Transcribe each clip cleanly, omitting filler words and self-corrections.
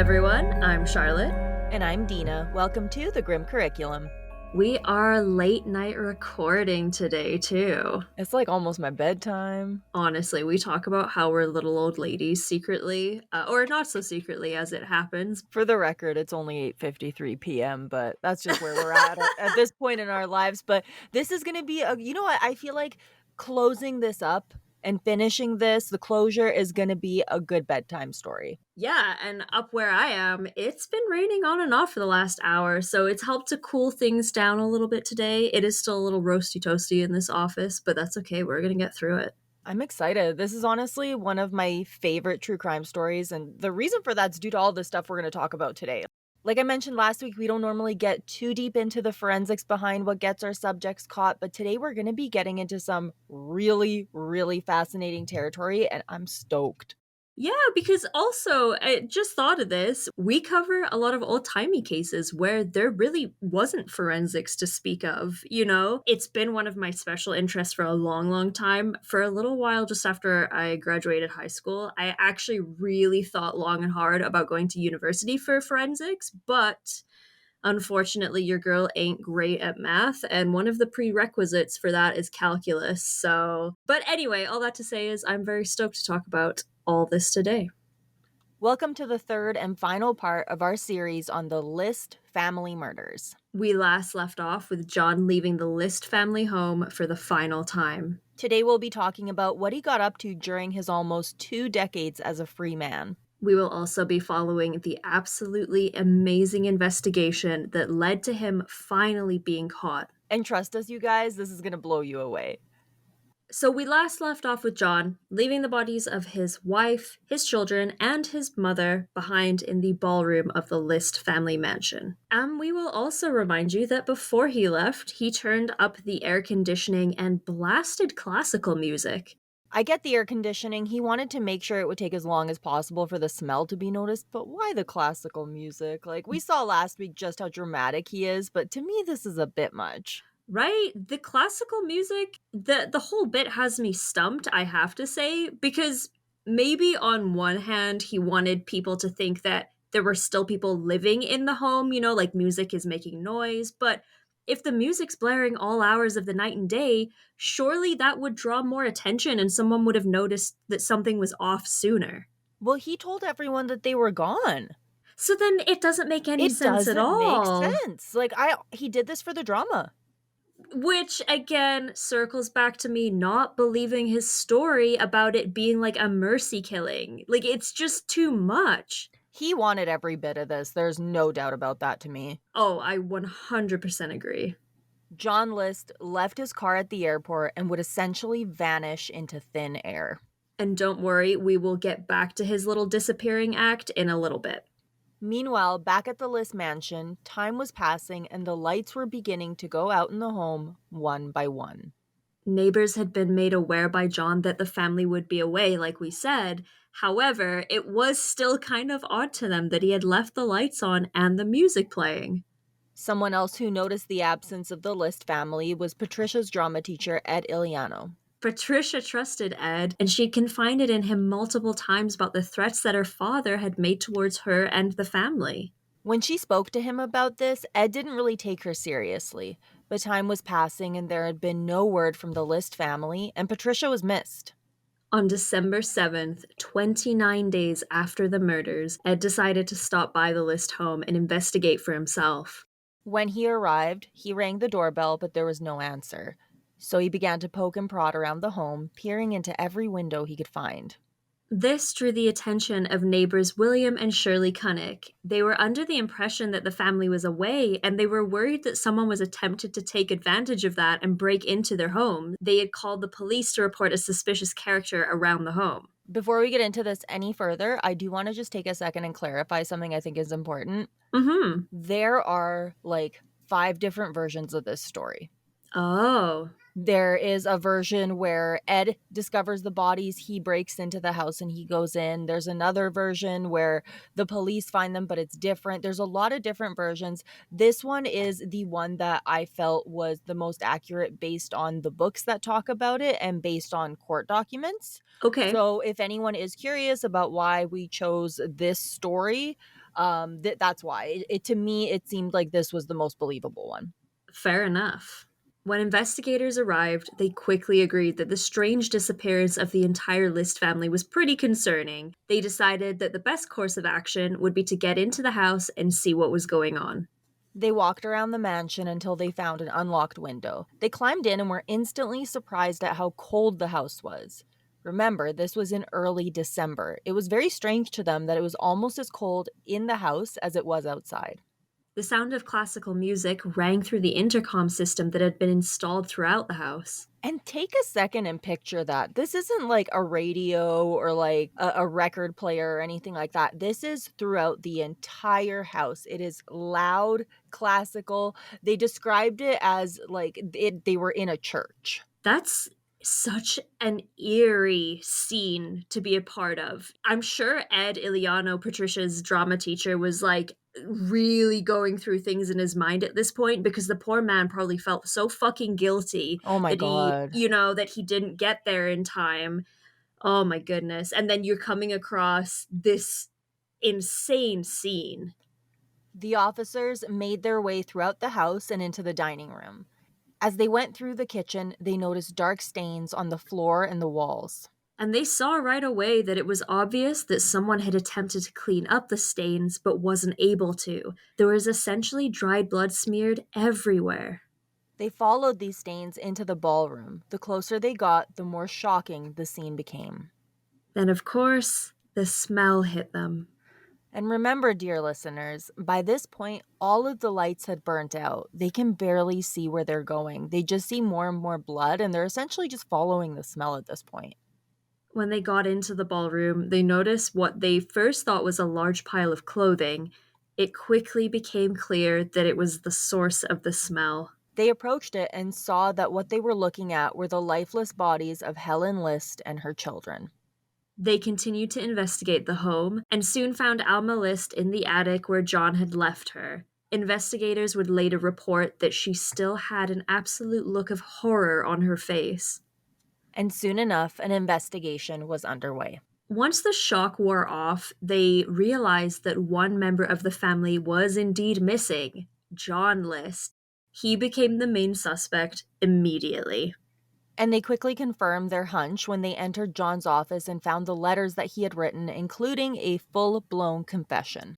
everyone. I'm Charlotte. And I'm Dina. Welcome to the Grim Curriculum. We are late night recording today, too. It's like almost my bedtime. Honestly, we talk about how we're little old ladies secretly, or not so secretly as it happens. For the record, it's only 8:53 p.m., but that's just where we're at this point in our lives. But this is going to be you know what? I feel like closing this up and finishing this, the closure is going to be a good bedtime story. Yeah, and up where I am, it's been raining on and off for the last hour, so it's helped to cool things down a little bit today. It is still a little roasty toasty in this office, but that's okay. We're going to get through it. I'm excited. This is honestly one of my favorite true crime stories, and the reason for that's due to all the stuff we're going to talk about today. Like I mentioned last week, we don't normally get too deep into the forensics behind what gets our subjects caught, but today we're going to be getting into some really, really fascinating territory, and I'm stoked. Yeah, because also, I just thought of this. We cover a lot of old timey cases where there really wasn't forensics to speak of, you know? It's been one of my special interests for a long, long time. For a little while, just after I graduated high school, I actually really thought long and hard about going to university for forensics, but unfortunately, your girl ain't great at math, and one of the prerequisites for that is calculus. So, but anyway, all that to say is I'm very stoked to talk about all this today. Welcome to the third and final part of our series on the List family murders. We last left off with John leaving the List family home for the final time. Today we'll be talking about what he got up to during his almost 2 decades as a free man. We will also be following the absolutely amazing investigation that led to him finally being caught. And trust us, you guys, this is going to blow you away. So we last left off with John leaving the bodies of his wife, his children, and his mother behind in the ballroom of the List family mansion. And we will also remind you that before he left, he turned up the air conditioning and blasted classical music. I get the air conditioning. He wanted to make sure it would take as long as possible for the smell to be noticed, but why the classical music? Like, we saw last week just how dramatic he is, but to me, this is a bit much. Right? The classical music, the whole bit has me stumped, I have to say, because maybe on one hand he wanted people to think that there were still people living in the home, you know, like music is making noise, but if the music's blaring all hours of the night and day, surely that would draw more attention and someone would have noticed that something was off sooner. Well, he told everyone that they were gone. So then it doesn't make any It sense at doesn't make all. sense. Like, he did this for the drama. Which again circles back to me not believing his story about it being like a mercy killing. Like, it's just too much. He wanted every bit of this. There's no doubt about that to me. Oh, I 100% agree. John List left his car at the airport and would essentially vanish into thin air. And don't worry, we will get back to his little disappearing act in a little bit. Meanwhile, back at the List mansion, time was passing and the lights were beginning to go out in the home one by one. Neighbors had been made aware by John that the family would be away, like we said. However, it was still kind of odd to them that he had left the lights on and the music playing. Someone else who noticed the absence of the List family was Patricia's drama teacher, Ed Iliano. Patricia trusted Ed, and she confided in him multiple times about the threats that her father had made towards her and the family. When she spoke to him about this, Ed didn't really take her seriously, but time was passing and there had been no word from the List family, and Patricia was missed. On December 7th, 29 days after the murders, Ed decided to stop by the List home and investigate for himself. When he arrived, he rang the doorbell, but there was no answer. So he began to poke and prod around the home, peering into every window he could find. This drew the attention of neighbors William and Shirley Cunnick. They were under the impression that the family was away, and they were worried that someone was attempted to take advantage of that and break into their home. They had called the police to report a suspicious character around the home. Before we get into this any further, I do want to just take a second and clarify something I think is important. There are like 5 different versions of this story. Oh. There is a version where Ed discovers the bodies, he breaks into the house and he goes in. There's another version where the police find them, but it's different. There's a lot of different versions. This one is the one that I felt was the most accurate based on the books that talk about it and based on court documents. Okay. So if anyone is curious about why we chose this story, That's why. To me, it seemed like this was the most believable one. Fair enough. When investigators arrived, they quickly agreed that the strange disappearance of the entire List family was pretty concerning. They decided that the best course of action would be to get into the house and see what was going on. They walked around the mansion until they found an unlocked window. They climbed in and were instantly surprised at how cold the house was. Remember, this was in early December. It was very strange to them that it was almost as cold in the house as it was outside. The sound of classical music rang through the intercom system that had been installed throughout the house. And take a second and picture that. This isn't like a radio or like a record player or anything like that. This is throughout the entire house. It is loud, classical. They described it as like they were in a church. That's such an eerie scene to be a part of. I'm sure Ed Iliano, Patricia's drama teacher, was like really going through things in his mind at this point because the poor man probably felt so fucking guilty Oh my that he, God. that he didn't get there in time. Oh my goodness. And then you're coming across this insane scene. The officers made their way throughout the house and into the dining room. As they went through the kitchen, they noticed dark stains on the floor and the walls. And they saw right away that it was obvious that someone had attempted to clean up the stains but wasn't able to. There was essentially dried blood smeared everywhere. They followed these stains into the ballroom. The closer they got, the more shocking the scene became. Then, of course, the smell hit them. And remember, dear listeners, by this point, all of the lights had burnt out. They can barely see where they're going. They just see more and more blood, and they're essentially just following the smell at this point. When they got into the ballroom, they noticed what they first thought was a large pile of clothing. It quickly became clear that it was the source of the smell. They approached it and saw that what they were looking at were the lifeless bodies of Helen List and her children. They continued to investigate the home and soon found Alma List in the attic where John had left her. Investigators would later report that she still had an absolute look of horror on her face. And soon enough, an investigation was underway. Once the shock wore off, they realized that one member of the family was indeed missing, John List. He became the main suspect immediately. And they quickly confirmed their hunch when they entered John's office and found the letters that he had written, including a full-blown confession.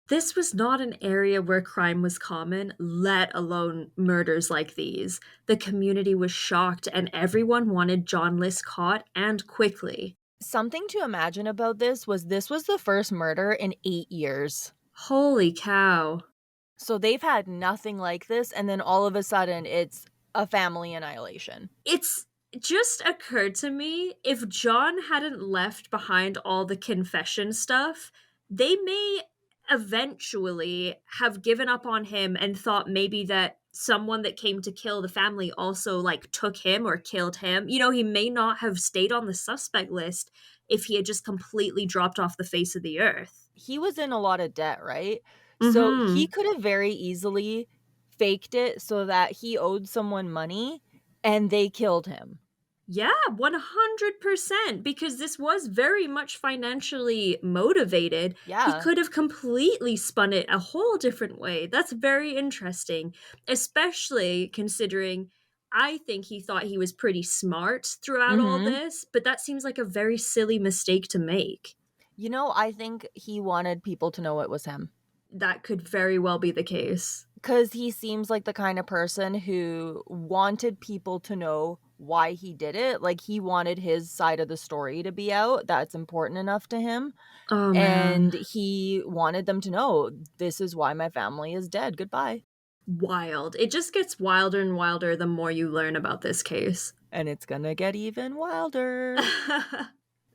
This was not an area where crime was common, let alone murders like these. The community was shocked and everyone wanted John List caught and quickly. Something to imagine about this was the first murder in 8 years. Holy cow. So they've had nothing like this, and then all of a sudden it's a family annihilation. It's just occurred to me, if John hadn't left behind all the confession stuff, they may eventually have given up on him and thought maybe that someone that came to kill the family also like took him or killed him. He may not have stayed on the suspect list if he had just completely dropped off the face of the earth. He was in a lot of debt, right? So he Mhm. could have very easily faked it so that he owed someone money and they killed him. Yeah, 100%, because this was very much financially motivated. He Yeah. could have completely spun it a whole different way. That's very interesting, especially considering I think he thought he was pretty smart throughout all Mhm. this, but that seems like a very silly mistake to make. I think he wanted people to know it was him. That could very well be the case. Because he seems like the kind of person who wanted people to know why he did it. Like, he wanted his side of the story to be out. That's important enough to him. Oh, And man. he wanted them to know, this is why my family is dead. Goodbye. Wild. It just gets wilder and wilder the more you learn about this case. And it's gonna get even wilder.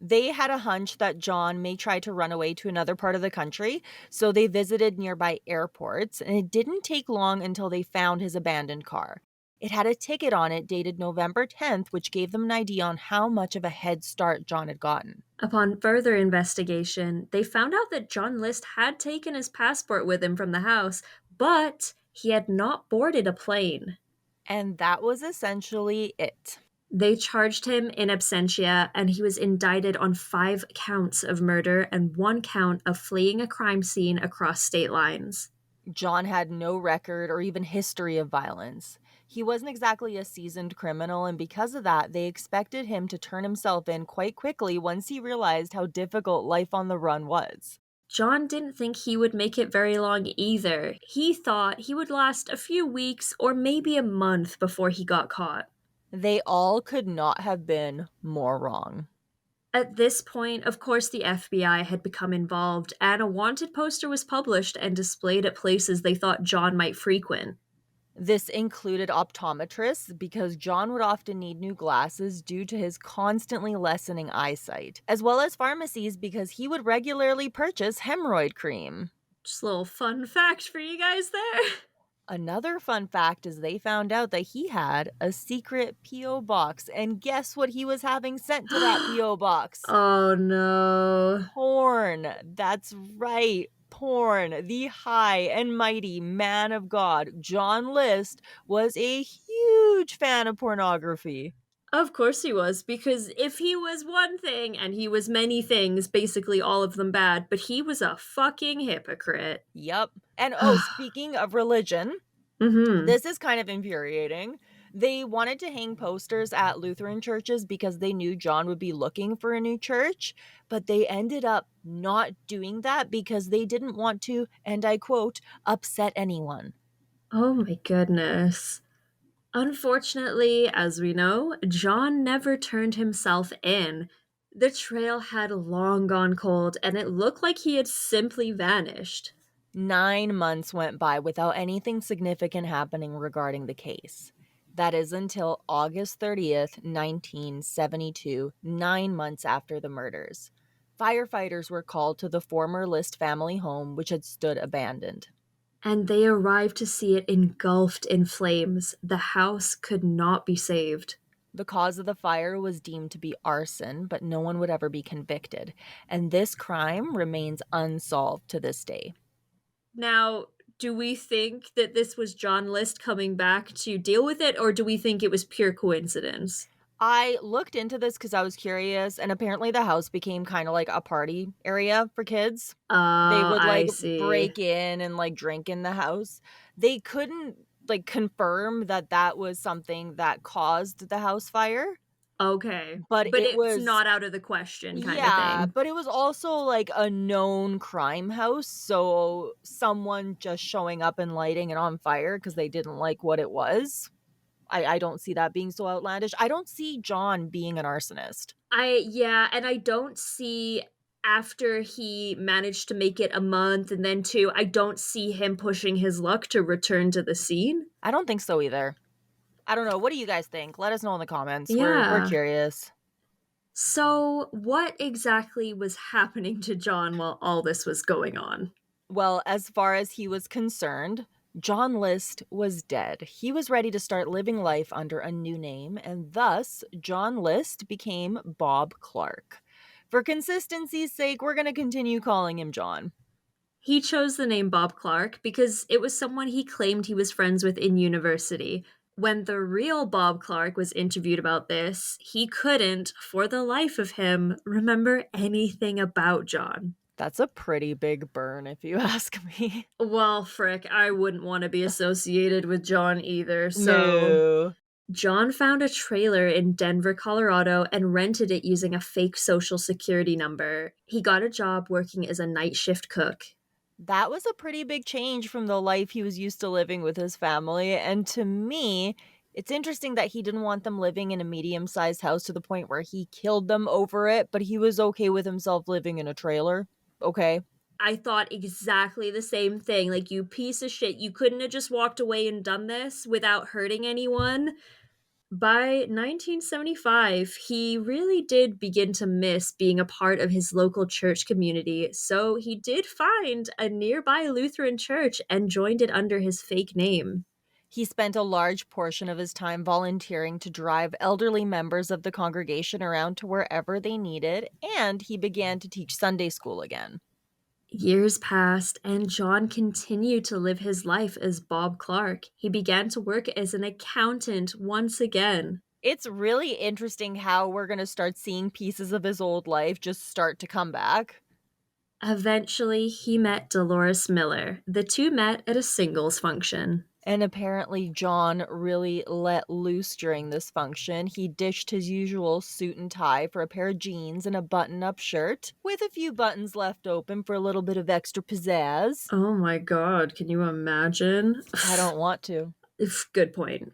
They had a hunch that John may try to run away to another part of the country, so they visited nearby airports, and it didn't take long until they found his abandoned car. It had a ticket on it dated November 10th, which gave them an idea on how much of a head start John had gotten. Upon further investigation, they found out that John List had taken his passport with him from the house, but he had not boarded a plane. And that was essentially it. They charged him in absentia, and he was indicted on 5 counts of murder and 1 count of fleeing a crime scene across state lines. John had no record or even history of violence. He wasn't exactly a seasoned criminal, and because of that, they expected him to turn himself in quite quickly once he realized how difficult life on the run was. John didn't think he would make it very long either. He thought he would last a few weeks or maybe a month before he got caught. They all could not have been more wrong. At this point, of course, the FBI had become involved, and a wanted poster was published and displayed at places they thought John might frequent. This included optometrists because John would often need new glasses due to his constantly lessening eyesight, as well as pharmacies because he would regularly purchase hemorrhoid cream. Just a little fun fact for you guys there. Another fun fact is they found out that he had a secret P.O. box, and guess what he was having sent to that P.O. box? Oh no. Porn. That's right. Porn. The high and mighty man of God, John List, was a huge fan of pornography. Of course he was, because if he was one thing and he was many things, basically all of them bad, but he was a fucking hypocrite. Yep. And oh, speaking of religion, Mm-hmm. this is kind of infuriating. They wanted to hang posters at Lutheran churches because they knew John would be looking for a new church, but they ended up not doing that because they didn't want to, and I quote, upset anyone. Oh my goodness. Unfortunately, as we know, John never turned himself in. The trail had long gone cold, and it looked like he had simply vanished. 9 months went by without anything significant happening regarding the case. That is until August 30th, 1972, 9 months after the murders. Firefighters were called to the former List family home, which had stood abandoned. And they arrived to see it engulfed in flames. The house could not be saved. The cause of the fire was deemed to be arson, but no one would ever be convicted, and this crime remains unsolved to this day. Now, do we think that this was John List coming back to deal with it, or do we think it was pure coincidence? I looked into this because I was curious, and apparently the house became kind of like a party area for kids. They Oh, would I like see. break in and like drink in the house. They couldn't like confirm that that was something that caused the house fire, Okay. but But it it's was, not out of the question kind of yeah, thing. but it was also like a known crime house. So someone just showing up and lighting it on fire because they didn't like what it was. I don't see that being so outlandish. I don't see John being an arsonist. Yeah, and I don't see after he managed to make it a month and then 2, I don't see him pushing his luck to return to the scene. I don't think so either. I don't know. What do you guys think? Let us know in the comments. We're Yeah. curious. So, what exactly was happening to John while all this was going on? Well, as far as he was concerned, John List was dead. He was ready to start living life under a new name, and thus John List became Bob Clark. For consistency's sake, we're going to continue calling him John. He chose the name Bob Clark because it was someone he claimed he was friends with in university. When the real Bob Clark was interviewed about this, he couldn't, for the life of him, remember anything about John. That's a pretty big burn, if you ask me. Well, frick, I wouldn't want to be associated with John either, so No. John found a trailer in Denver, Colorado, and rented it using a fake social security number. He got a job working as a night shift cook. That was a pretty big change from the life he was used to living with his family. And to me, it's interesting that he didn't want them living in a medium sized house to the point where he killed them over it, but he was okay with himself living in a trailer. Okay. I thought exactly the same thing. Like, you piece of shit, you couldn't have just walked away and done this without hurting anyone. By 1975, he really did begin to miss being a part of his local church community, so he did find a nearby Lutheran church and joined it under his fake name. He spent a large portion of his time volunteering to drive elderly members of the congregation around to wherever they needed, and he began to teach Sunday school again. Years passed, and John continued to live his life as Bob Clark. He began to work as an accountant once again. It's really interesting how we're gonna start seeing pieces of his old life just start to come back. Eventually, he met Dolores Miller. The two met at a singles function. And apparently, John really let loose during this function. He ditched his usual suit and tie for a pair of jeans and a button up shirt, with a few buttons left open for a little bit of extra pizzazz. Oh my god, can you imagine? I don't want to. Good point.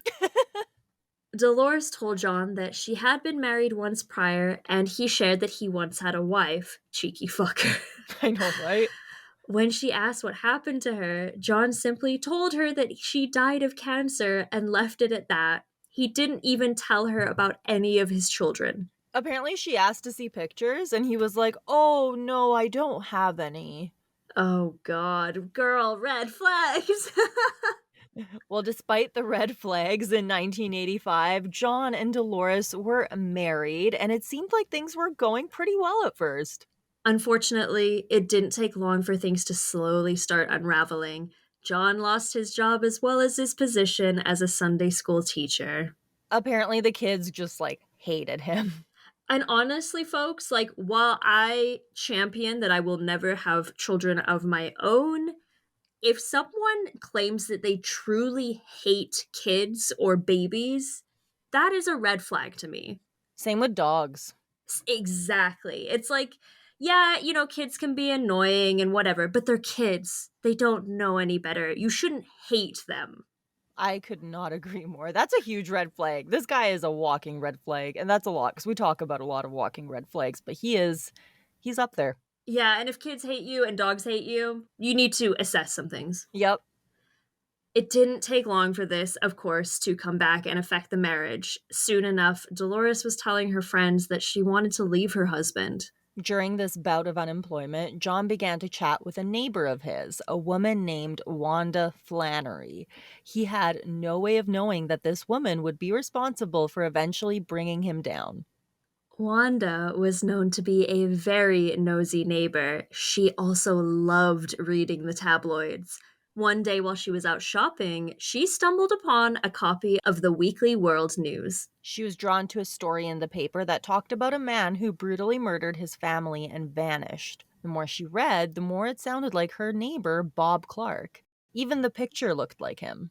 Dolores told John that she had been married once prior, and he shared that he once had a wife. Cheeky fucker. I know, right? When she asked what happened to her, John simply told her that she died of cancer and left it at that. He didn't even tell her about any of his children. Apparently, she asked to see pictures, and he was like, "Oh, no, I don't have any." Oh god, girl, red flags. Well, despite the red flags in 1985, John and Dolores were married, and it seemed like things were going pretty well at first. Unfortunately, it didn't take long for things to slowly start unraveling. John lost his job as well as his position as a Sunday school teacher. Apparently, the kids just like hated him. And honestly, folks, like, while I champion that I will never have children of my own, if someone claims that they truly hate kids or babies, that is a red flag to me. Same with dogs. Exactly. It's like, yeah, kids can be annoying and whatever, but they're kids. They don't know any better. You shouldn't hate them. I could not agree more. That's a huge red flag. This guy is a walking red flag, and that's a lot because we talk about a lot of walking red flags, but he's up there. Yeah, and if kids hate you and dogs hate you, you need to assess some things. Yep. It didn't take long for this, of course, to come back and affect the marriage. Soon enough, Dolores was telling her friends that she wanted to leave her husband. During this bout of unemployment, John began to chat with a neighbor of his, a woman named Wanda Flannery. He had no way of knowing that this woman would be responsible for eventually bringing him down. Wanda was known to be a very nosy neighbor. She also loved reading the tabloids. One day while she was out shopping, she stumbled upon a copy of the Weekly World News. She was drawn to a story in the paper that talked about a man who brutally murdered his family and vanished. The more she read, the more it sounded like her neighbor, Bob Clark. Even the picture looked like him.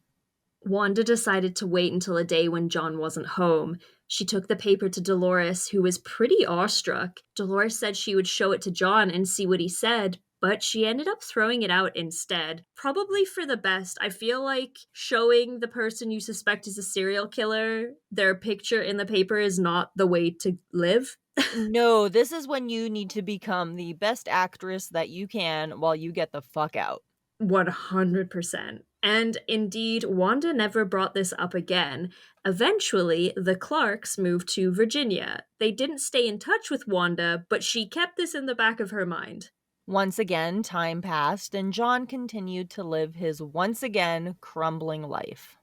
Wanda decided to wait until a day when John wasn't home. She took the paper to Dolores, who was pretty awestruck. Dolores said she would show it to John and see what he said, but she ended up throwing it out instead. Probably for the best. I feel like showing the person you suspect is a serial killer their picture in the paper is not the way to live. No, this is when you need to become the best actress that you can while you get the fuck out. 100%. And indeed, Wanda never brought this up again. Eventually, the Clarks moved to Virginia. They didn't stay in touch with Wanda, but she kept this in the back of her mind. Once again, time passed, and John continued to live his once again crumbling life.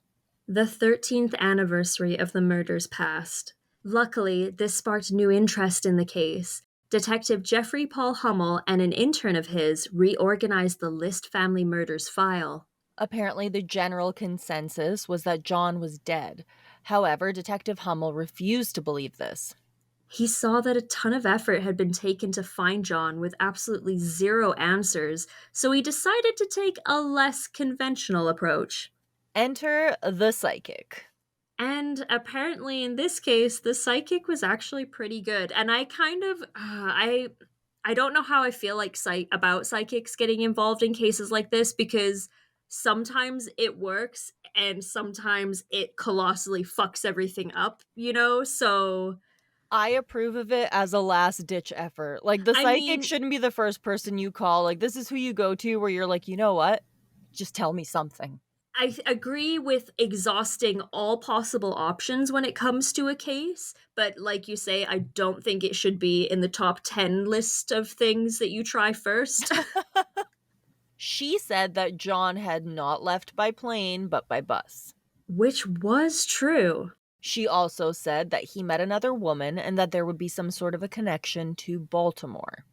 The 13th anniversary of the murders passed. Luckily, this sparked new interest in the case. Detective Jeffrey Paul Hummel and an intern of his reorganized the List family murders file. Apparently, the general consensus was that John was dead. However, Detective Hummel refused to believe this. He saw that a ton of effort had been taken to find John with absolutely zero answers, so he decided to take a less conventional approach. Enter the psychic. And apparently in this case, the psychic was actually pretty good. And I kind of I don't know how I feel like about psychics getting involved in cases like this because sometimes it works and sometimes it colossally fucks everything up. So I approve of it as a last ditch effort. Like, the I psychic mean, shouldn't be the first person you call. Like, this is who you go to where you're like, you know what? Just tell me something. I agree with exhausting all possible options when it comes to a case, but like you say, I don't think it should be in the top 10 list of things that you try first. She said that John had not left by plane, but by bus. Which was true. She also said that he met another woman and that there would be some sort of a connection to Baltimore.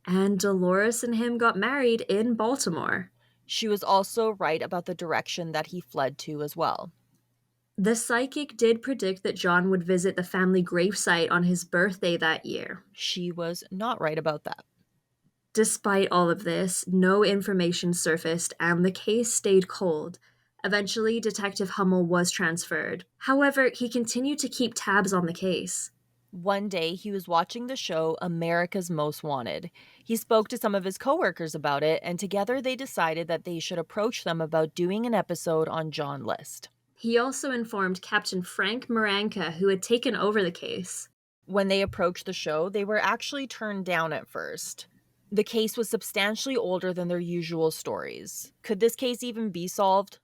And Dolores and him got married in Baltimore. She was also right about the direction that he fled to as well. The psychic did predict that John would visit the family gravesite on his birthday that year. She was not right about that. Despite all of this, no information surfaced and the case stayed cold. Eventually, Detective Hummel was transferred. However, he continued to keep tabs on the case. One day, he was watching the show America's Most Wanted. He spoke to some of his coworkers about it, and together they decided that they should approach them about doing an episode on John List. He also informed Captain Frank Maranka, who had taken over the case. When they approached the show, they were actually turned down at first. The case was substantially older than their usual stories. Could this case even be solved?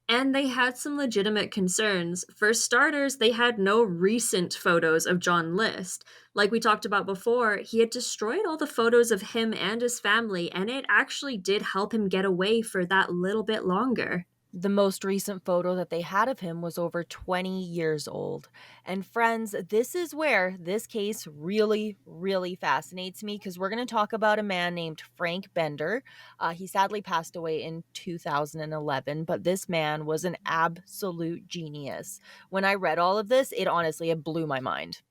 And they had some legitimate concerns. For starters, they had no recent photos of John List. Like we talked about before, he had destroyed all the photos of him and his family, and it actually did help him get away for that little bit longer. The most recent photo that they had of him was over 20 years old. And friends, this is where this case really, really fascinates me because we're going to talk about a man named Frank Bender. He sadly passed away in 2011, but this man was an absolute genius. When I read all of this, it blew my mind.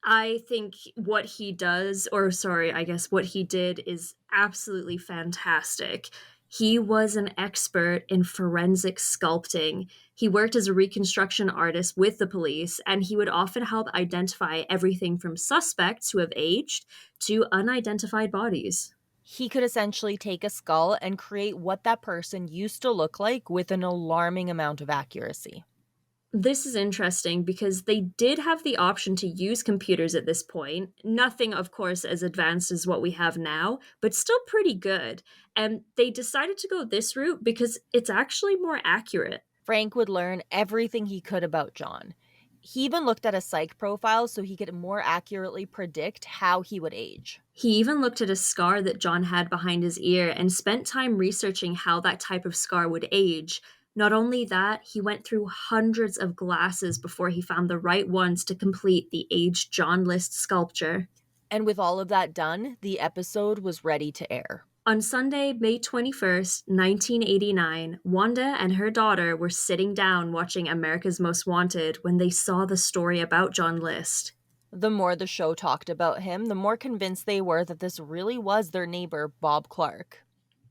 I think what he does, or sorry, I guess what he did is absolutely fantastic. He was an expert in forensic sculpting. He worked as a reconstruction artist with the police, and he would often help identify everything from suspects who have aged to unidentified bodies. He could essentially take a skull and create what that person used to look like with an alarming amount of accuracy. This is interesting because they did have the option to use computers at this point. Nothing, of course, as advanced as what we have now, but still pretty good. And they decided to go this route because it's actually more accurate. Frank would learn everything he could about John. He even looked at a psych profile so he could more accurately predict how he would age. He even looked at a scar that John had behind his ear and spent time researching how that type of scar would age. Not only that, he went through hundreds of glasses before he found the right ones to complete the aged John List sculpture. And with all of that done, the episode was ready to air. On Sunday, May 21st, 1989, Wanda and her daughter were sitting down watching America's Most Wanted when they saw the story about John List. The more the show talked about him, the more convinced they were that this really was their neighbor, Bob Clark.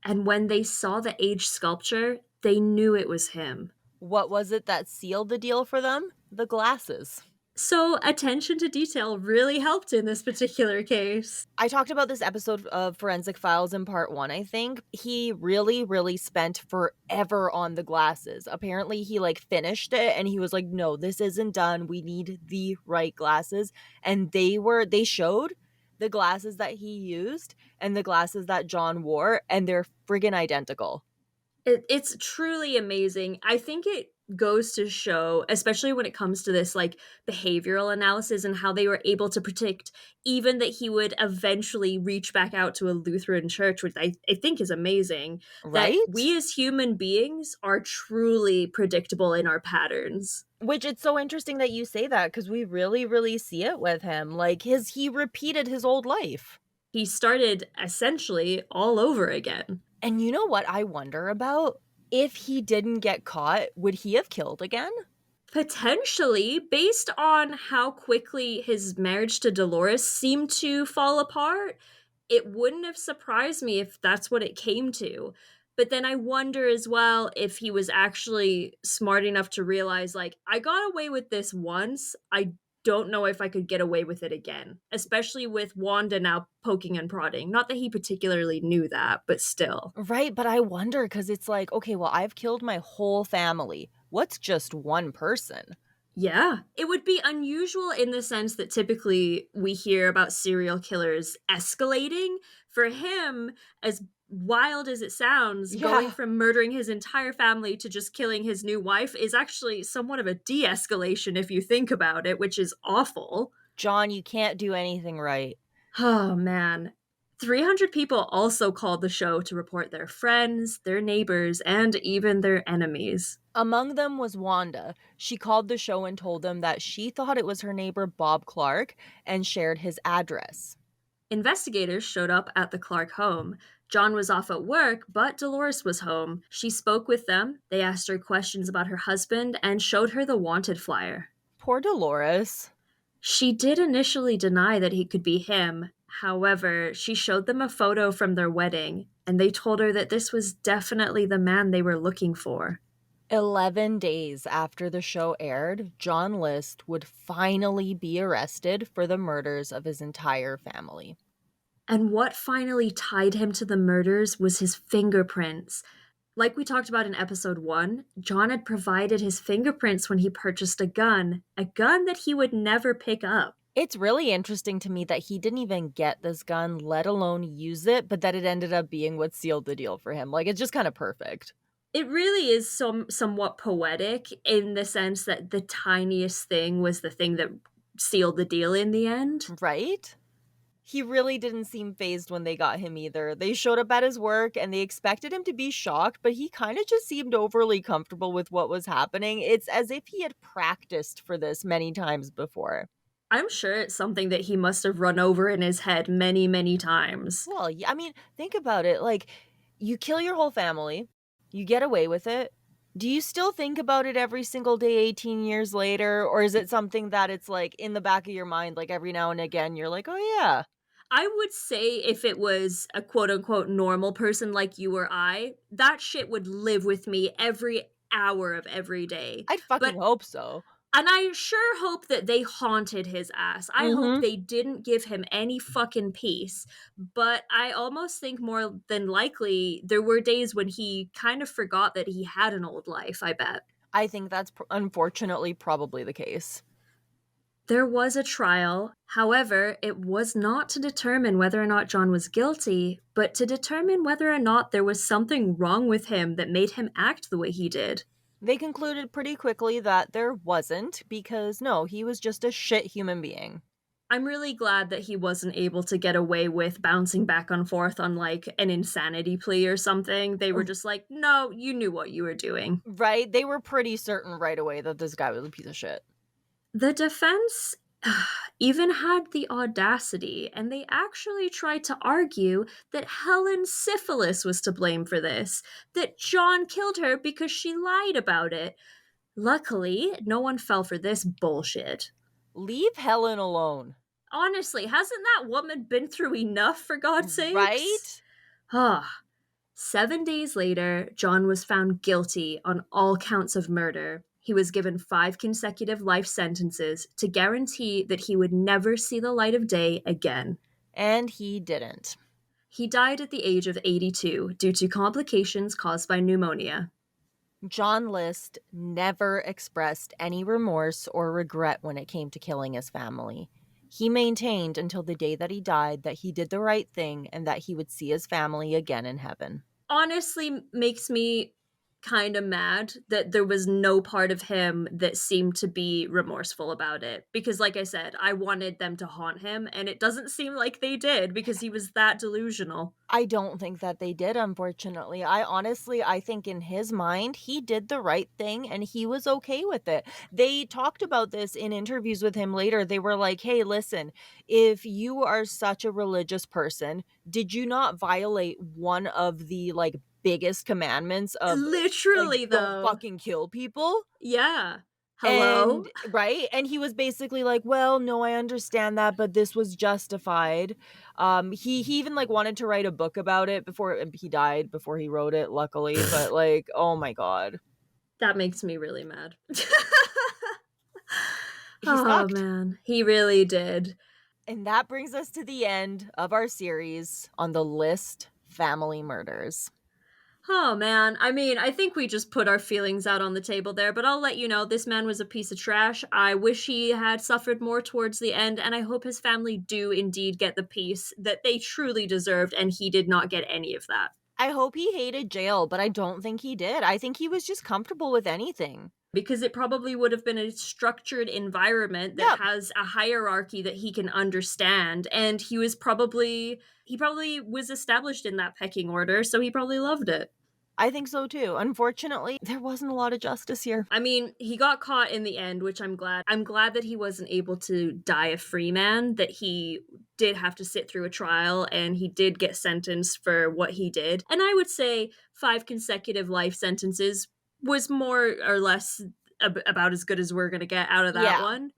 And when they saw the aged sculpture, they knew it was him. What was it that sealed the deal for them? The glasses. So, attention to detail really helped in this particular case. I talked about this episode of Forensic Files in part 1, I think. He really, really spent forever on the glasses. Apparently, he finished it and he was like, no, this isn't done. We need the right glasses. And they showed the glasses that he used and the glasses that John wore, and they're friggin' identical. It's truly amazing. I think it goes to show, especially when it comes to this behavioral analysis and how they were able to predict even that he would eventually reach back out to a Lutheran church, which I think is amazing. That Right? we as human beings are truly predictable in our patterns. Which it's so interesting that you say that because we really, really see it with him. He repeated his old life. He started essentially all over again. And you know what I wonder about? If he didn't get caught, would he have killed again? Potentially, based on how quickly his marriage to Dolores seemed to fall apart, it wouldn't have surprised me if that's what it came to. But then I wonder as well if he was actually smart enough to realize, I got away with this once. I don't know if I could get away with it again, especially with Wanda now poking and prodding. Not that he particularly knew that, but still. Right, but I wonder because it's like, okay, well, I've killed my whole family. What's just one person? Yeah, it would be unusual in the sense that typically we hear about serial killers escalating. For him, as wild as it sounds, going Yeah. from murdering his entire family to just killing his new wife is actually somewhat of a de escalation if you think about it, which is awful. John, you can't do anything right. Oh, man. 300 people also called the show to report their friends, their neighbors, and even their enemies. Among them was Wanda. She called the show and told them that she thought it was her neighbor Bob Clark and shared his address. Investigators showed up at the Clark home. John was off at work, but Dolores was home. She spoke with them, they asked her questions about her husband, and showed her the wanted flyer. Poor Dolores. She did initially deny that he could be him. However, she showed them a photo from their wedding, and they told her that this was definitely the man they were looking for. 11 days after the show aired, John List would finally be arrested for the murders of his entire family. And what finally tied him to the murders was his fingerprints. Like we talked about in episode 1, John had provided his fingerprints when he purchased a gun that he would never pick up. It's really interesting to me that he didn't even get this gun, let alone use it, but that it ended up being what sealed the deal for him. Like, it's just kind of perfect. It really is somewhat poetic in the sense that the tiniest thing was the thing that sealed the deal in the end. Right? He really didn't seem fazed when they got him either. They showed up at his work and they expected him to be shocked, but he kind of just seemed overly comfortable with what was happening. It's as if he had practiced for this many times before. I'm sure it's something that he must have run over in his head many, many times. Well, yeah, I mean, think about it. Like, you kill your whole family, you get away with it. Do you still think about it every single day 18 years later? Or is it something that it's like in the back of your mind, like every now and again, you're like, oh, yeah. I would say if it was a quote unquote normal person like you or I, that shit would live with me every hour of every day. I'd fucking But hope so. and I sure hope that they haunted his ass. I hope Mm-hmm. they didn't give him any fucking peace. But I almost think more than likely there were days when he kind of forgot that he had an old life, I bet. I think that's unfortunately probably the case. There was a trial. However, it was not to determine whether or not John was guilty, but to determine whether or not there was something wrong with him that made him act the way he did. They concluded pretty quickly that there wasn't, because no, he was just a shit human being. I'm really glad that he wasn't able to get away with bouncing back and forth on like an insanity plea or something. They were just like, no, you knew what you were doing. Right? They were pretty certain right away that this guy was a piece of shit. The defense even had the audacity, and they actually tried to argue that Helen's syphilis was to blame for this, that John killed her because she lied about it. Luckily, no one fell for this bullshit. Leave Helen alone. Honestly, hasn't that woman been through enough, for God's sakes? Right? Ah. 7 days later, John was found guilty on all counts of murder. He was given 5 consecutive life sentences to guarantee that he would never see the light of day again. And he didn't. He died at the age of 82 due to complications caused by pneumonia. John List never expressed any remorse or regret when it came to killing his family. He maintained until the day that he died that he did the right thing and that he would see his family again in heaven. Honestly, makes me kind of mad that there was no part of him that seemed to be remorseful about it. Because, like I said, I wanted them to haunt him, and it doesn't seem like they did because he was that delusional. I don't think that they did, unfortunately. I think in his mind, he did the right thing and he was okay with it. They talked about this in interviews with him later. They were like, hey, listen, if you are such a religious person, did you not violate one of the like biggest commandments of Literally, like, don't though. fucking kill people? Yeah. Hello? And right, and he was basically like, well, no, I understand that, but this was justified. He even like wanted to write a book about it before he died before he wrote it, luckily. But like, oh my god, That makes me really mad. he Oh, sucked. man. He really did. And that brings us to the end of our series on the List family murders. Oh, man. I mean, I think we just put our feelings out on the table there, but I'll let you know this man was a piece of trash. I wish he had suffered more towards the end, and I hope his family do indeed get the peace that they truly deserved, and he did not get any of that. I hope he hated jail, but I don't think he did. I think he was just comfortable with anything. Because it probably would have been a structured environment that has a hierarchy that he can understand, and he probably was established in that pecking order, so he probably loved it. I think so too. Unfortunately, there wasn't a lot of justice here. I mean, he got caught in the end, which I'm glad. I'm glad that he wasn't able to die a free man, that he did have to sit through a trial and he did get sentenced for what he did. And I would say 5 consecutive life sentences was more or less about as good as we're going to get out of that Yeah. one.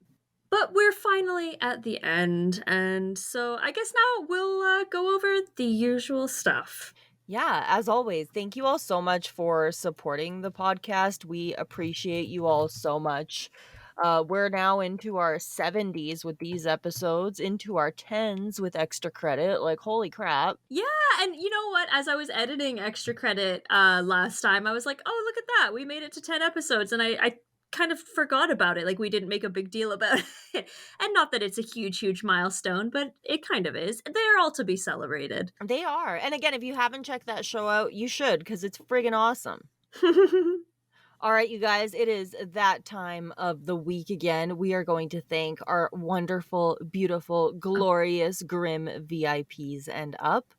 But we're finally at the end, and so I guess now we'll go over the usual stuff. Yeah, as always, thank you all so much for supporting the podcast. We appreciate you all so much. We're now into our 70s with these episodes, into our 10s with extra credit. Like, holy crap. Yeah, and you know what? As I was editing extra credit last time, I was like, "Oh, look at that! We made it to 10 episodes," and I kind of forgot about it. Like we didn't make a big deal about it, and not that it's a huge, huge milestone, but it kind of is. They're all to be celebrated. They are. And again, if you haven't checked that show out, you should because it's friggin' awesome. All right, you guys, it is that time of the week again. We are going to thank our wonderful, beautiful, glorious, grim VIPs and up.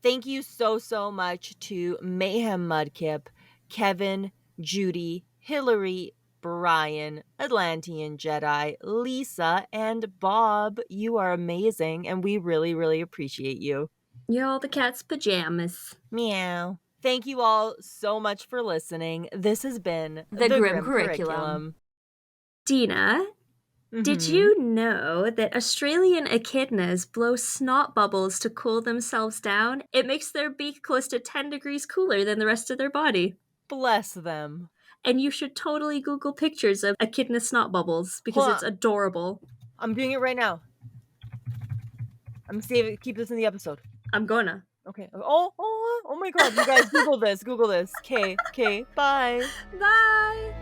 Thank you so, so much to Mayhem Mudkip, Kevin, Judy, Hillary, Brian, Atlantean Jedi, Lisa, and Bob. You are amazing, and we really, really appreciate you. Y'all, the cat's pajamas. Meow. Thank you all so much for listening. This has been The Grim Curriculum. Dina, did Mhm. you know that Australian echidnas blow snot bubbles to cool themselves down? It makes their beak close to 10 degrees cooler than the rest of their body. Bless them. And you should totally Google pictures of echidna snot bubbles because Hold it's on. adorable. I'm doing it right now. I'm saving. Keep this in the episode. I'm gonna. Okay. Oh my god, you guys Google this. Google this. Okay, bye. Bye!